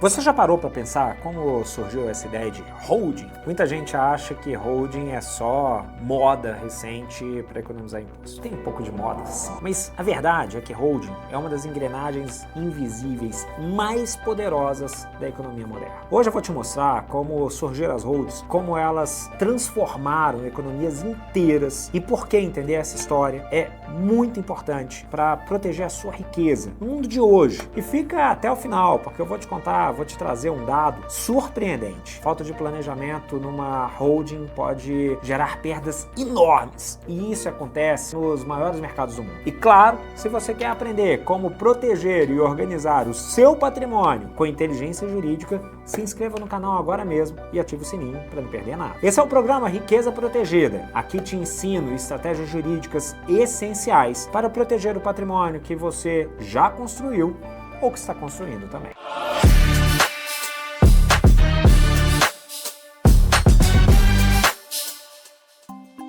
Você já parou para pensar como surgiu essa ideia de holding? Muita gente acha que holding é só moda recente para economizar imposto. Tem um pouco de moda, sim. Mas a verdade é que holding é uma das engrenagens invisíveis mais poderosas da economia moderna. Hoje eu vou te mostrar como surgiram as holdings, como elas transformaram economias inteiras e por que entender essa história é muito importante para proteger a sua riqueza no mundo de hoje. E fica até o final, porque eu vou te contar, vou te trazer um dado surpreendente. Falta de planejamento numa holding pode gerar perdas enormes. E isso acontece nos maiores mercados do mundo. E claro, se você quer aprender como proteger e organizar o seu patrimônio com inteligência jurídica, se inscreva no canal agora mesmo e ative o sininho para não perder nada. Esse é o programa Riqueza Protegida. Aqui te ensino estratégias jurídicas essenciais para proteger o patrimônio que você já construiu ou que está construindo também.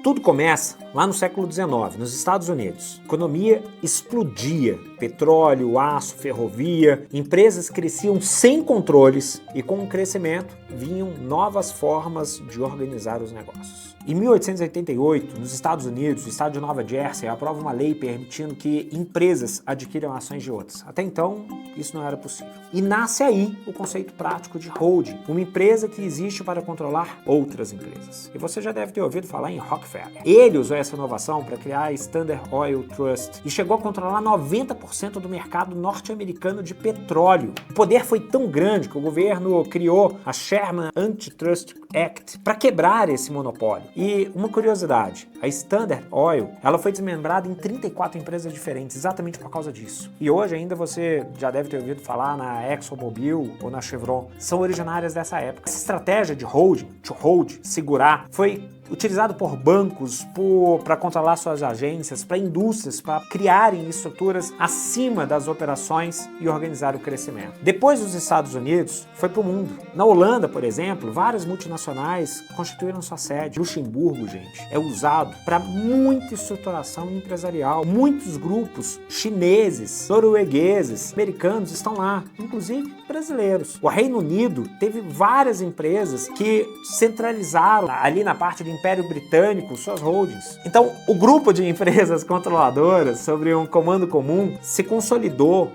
Tudo começa lá no século XIX, nos Estados Unidos. A economia explodia. Petróleo, aço, ferrovia. Empresas cresciam sem controles e com o crescimento vinham novas formas de organizar os negócios. Em 1888, nos Estados Unidos, o estado de Nova Jersey aprova uma lei permitindo que empresas adquiram ações de outras. Até então, isso não era possível. E nasce aí o conceito prático de holding, uma empresa que existe para controlar outras empresas. E você já deve ter ouvido falar em Rockefeller. Ele usou essa inovação para criar a Standard Oil Trust e chegou a controlar 90% do mercado norte-americano de petróleo. O poder foi tão grande que o governo criou a Sherman Antitrust Act para quebrar esse monopólio. E uma curiosidade, a Standard Oil, ela foi desmembrada em 34 empresas diferentes, exatamente por causa disso. E hoje ainda você já deve ter ouvido falar na ExxonMobil ou na Chevron, são originárias dessa época. Essa estratégia de holding, to hold, segurar, foi utilizado por bancos para controlar suas agências, para indústrias, para criarem estruturas acima das operações e organizar o crescimento. Depois dos Estados Unidos, foi para o mundo. Na Holanda, por exemplo, várias multinacionais constituíram sua sede. Luxemburgo, gente, é usado para muita estruturação empresarial. Muitos grupos chineses, noruegueses, americanos estão lá, inclusive brasileiros. O Reino Unido teve várias empresas que centralizaram ali na parte de Império Britânico suas holdings. Então, o grupo de empresas controladoras sobre um comando comum se consolidou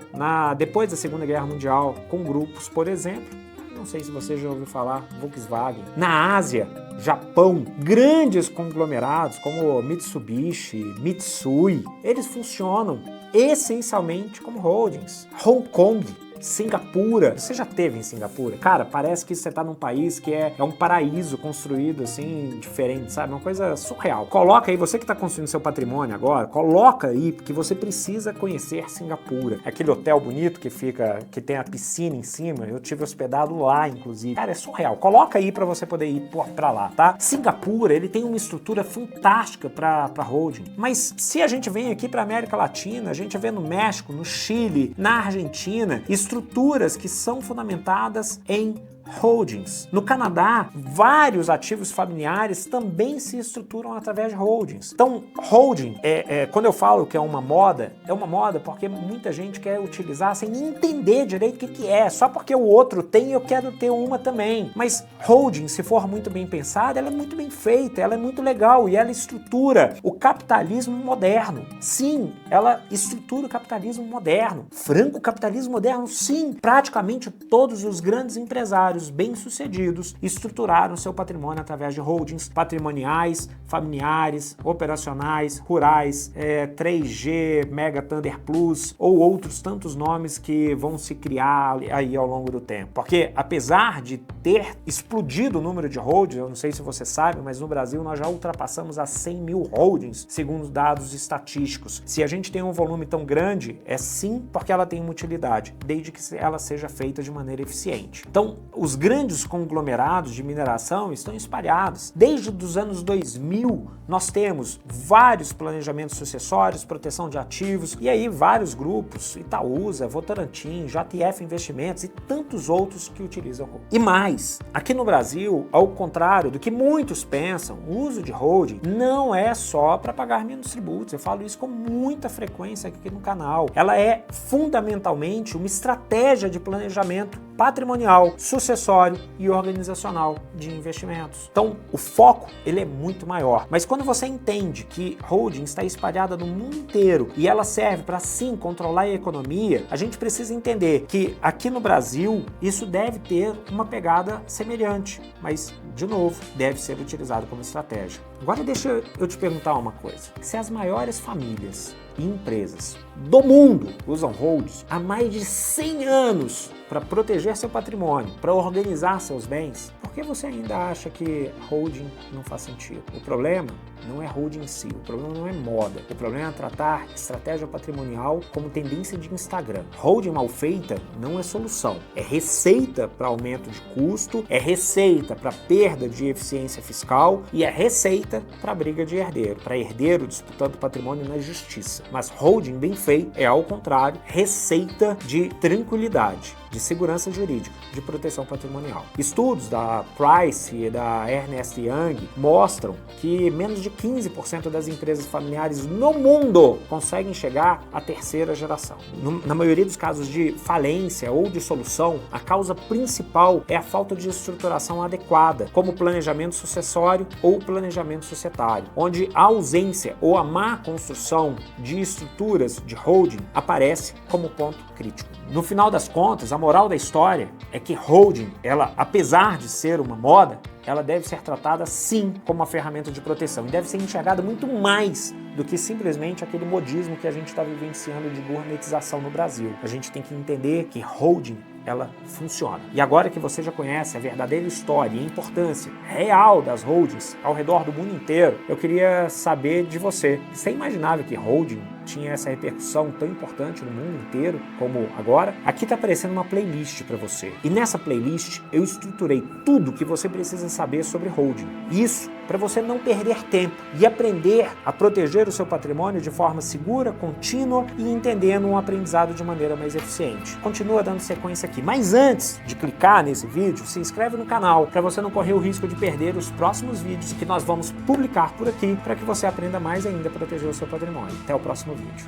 depois da Segunda Guerra Mundial com grupos, por exemplo, não sei se você já ouviu falar, Volkswagen. Na Ásia, Japão, grandes conglomerados como Mitsubishi, Mitsui, eles funcionam essencialmente como holdings. Hong Kong, Singapura. Você já esteve em Singapura? Cara, parece que você tá num país que é um paraíso construído assim, diferente, sabe? Uma coisa surreal. Coloca aí, você que tá construindo seu patrimônio agora, coloca aí, porque você precisa conhecer Singapura. Aquele hotel bonito que tem a piscina em cima, eu tive hospedado lá, inclusive. Cara, é surreal. Coloca aí pra você poder ir pra lá, tá? Singapura, ele tem uma estrutura fantástica pra holding. Mas se a gente vem aqui pra América Latina, a gente vê no México, no Chile, na Argentina, estruturas que são fundamentadas em holdings. No Canadá, vários ativos familiares também se estruturam através de holdings. Então, holding, quando eu falo que é uma moda porque muita gente quer utilizar sem entender direito o que é. Só porque o outro tem, eu quero ter uma também. Mas holding, se for muito bem pensada, ela é muito bem feita, ela é muito legal e ela estrutura o capitalismo moderno. Sim, ela estrutura o capitalismo moderno. Franco capitalismo moderno, sim. Praticamente todos os grandes empresários bem-sucedidos estruturaram seu patrimônio através de holdings patrimoniais, familiares, operacionais, rurais, 3G, Mega Thunder Plus ou outros tantos nomes que vão se criar aí ao longo do tempo. Porque apesar de ter explodido o número de holdings, eu não sei se você sabe, mas no Brasil nós já ultrapassamos as 100 mil holdings, segundo dados estatísticos. Se a gente tem um volume tão grande, é sim porque ela tem uma utilidade, desde que ela seja feita de maneira eficiente. Então, os grandes conglomerados de mineração estão espalhados. Desde os anos 2000, nós temos vários planejamentos sucessórios, proteção de ativos, e aí vários grupos, Itaúsa, Votorantim, JF Investimentos e tantos outros que utilizam holding. E mais, aqui no Brasil, ao contrário do que muitos pensam, o uso de holding não é só para pagar menos tributos. Eu falo isso com muita frequência aqui no canal. Ela é fundamentalmente uma estratégia de planejamento patrimonial, sucessório e organizacional de investimentos. Então, o foco ele é muito maior. Mas quando você entende que holding está espalhada no mundo inteiro e ela serve para sim controlar a economia, a gente precisa entender que aqui no Brasil isso deve ter uma pegada semelhante, mas de novo, deve ser utilizado como estratégia. Agora deixa eu te perguntar uma coisa. Se as maiores famílias e empresas do mundo usam holdings há mais de 100 anos para proteger seu patrimônio, para organizar seus bens, por que você ainda acha que holding não faz sentido? O problema não é holding em si, o problema não é moda, o problema é tratar estratégia patrimonial como tendência de Instagram. Holding mal feita não é solução, é receita para aumento de custo, é receita para perda de eficiência fiscal e é receita para briga de herdeiro, para herdeiro disputando patrimônio na justiça. Mas holding bem feito é, ao contrário, receita de tranquilidade, de segurança jurídica, de proteção patrimonial. Estudos da Price e da Ernst Young mostram que menos de 15% das empresas familiares no mundo conseguem chegar à terceira geração. Na maioria dos casos de falência ou dissolução, a causa principal é a falta de estruturação adequada, como planejamento sucessório ou planejamento societário, onde a ausência ou a má construção de estruturas de holding aparece como ponto crítico. No final das contas, a moral da história é que holding, ela, apesar de ser uma moda, ela deve ser tratada sim como uma ferramenta de proteção e deve ser enxergada muito mais do que simplesmente aquele modismo que a gente está vivenciando de gourmetização no Brasil. A gente tem que entender que holding ela funciona. E agora que você já conhece a verdadeira história e a importância real das holdings ao redor do mundo inteiro, eu queria saber de você. Você imaginava que holding tinha essa repercussão tão importante no mundo inteiro como agora? Aqui está aparecendo uma playlist para você. E nessa playlist eu estruturei tudo que você precisa saber sobre holding. Isso para você não perder tempo e aprender a proteger o seu patrimônio de forma segura, contínua e entendendo um aprendizado de maneira mais eficiente. Continua dando sequência aqui. Mas antes de clicar nesse vídeo, se inscreve no canal para você não correr o risco de perder os próximos vídeos que nós vamos publicar por aqui para que você aprenda mais ainda a proteger o seu patrimônio. Até o próximo vídeo.